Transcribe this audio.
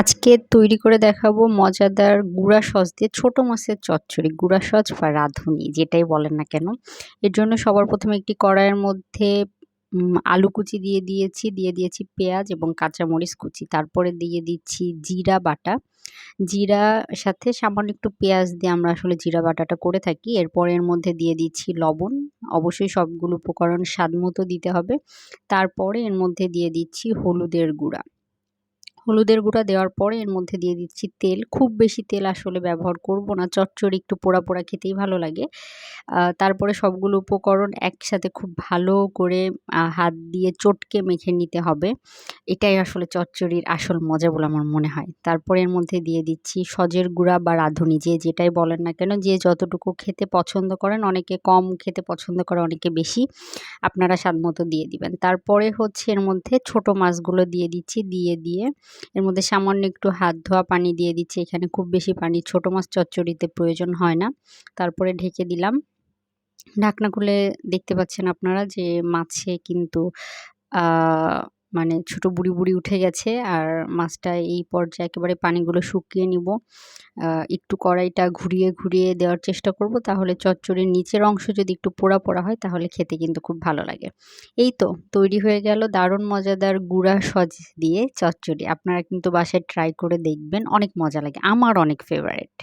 আজকে তৈরি করে দেখাবো মজাদার গুঁড়া সস দিয়ে ছোট মাছের চচ্চড়ি। গুঁড়া সস বা রাঁধুনি যেটাই বলেন না কেন। এর জন্য সবার ১ম এ একটি কড়াইয়ের মধ্যে আলু কুচি দিয়ে দিয়েছি, দিয়ে দিয়েছি পেঁয়াজ এবং কাঁচামরিচ কুচি। তারপরে দিয়ে দিচ্ছি জিরা বাটা। জিরা সাথে সামান্য একটু পেঁয়াজ দিয়ে আমরা আসলে জিরা বাটাটা করে থাকি। এরপর এর মধ্যে দিয়ে দিচ্ছি লবণ। অবশ্যই সবগুলো উপকরণ স্বাদমতো দিতে হবে। তারপরে এর মধ্যে দিয়ে দিচ্ছি হলুদের গুঁড়া। হলুদের গুঁড়া দেওয়ার পরে এর মধ্যে দিয়ে দিচ্ছি তেল। খুব বেশি তেল আসলে ব্যবহার করব না। চচ্চড়ি একটু পোড়া, পোড়া খেতেই ভালো লাগে। তারপরে সবগুলো উপকরণ একসাথে খুব ভালো করে হাত দিয়ে চটকে মেখে নিতে হবে। এটাই আসলে চচ্চড়ির আসল মজা বলে আমার মনে হয়। তারপরে এর মধ্যে দিয়ে দিচ্ছি সজের গুঁড়া বা রাঁধুনি যে যেটাই বলেন না কেন, যে যতটুকু খেতে পছন্দ করেন, অনেকে কম খেতে পছন্দ করে, অনেকে বেশি। আপনারা স্বাদমতো দিয়ে দিবেন। তারপরে হচ্ছে এর মধ্যে ছোট মাছগুলো দিয়ে দিচ্ছি। দিয়ে এর মধ্যে সামান্য একটু হাত ধোয়া পানি দিয়ে দিচ্ছি। এখানে খুব বেশি পানি ছোট মাছ চচ্চড়িতে প্রয়োজন হয় না। তারপরে ঢেকে দিলাম। ঢাকনা খুলে দেখতে পাচ্ছেন আপনারা যে মাছে কিন্তু আ মানে ছোট বুড়ি উঠে গেছে। আর মাছটা এই পর্যায়ে একেবারে পানিগুলো শুকিয়ে নিব। একটু কড়াইটা ঘুরিয়ে দেওয়ার চেষ্টা করব। তাহলে চচ্চড়ির নিচের অংশ যদি একটু পোড়া হয় তাহলে খেতে কিন্তু খুব ভালো লাগে। এই তো তৈরি হয়ে গেল দারুণ মজাদার গুঁড়া সস দিয়ে চচ্চড়ি। আপনারা কিন্তু বাসায় ট্রাই করে দেখবেন। অনেক মজা লাগে। আমার অনেক ফেভারাইট।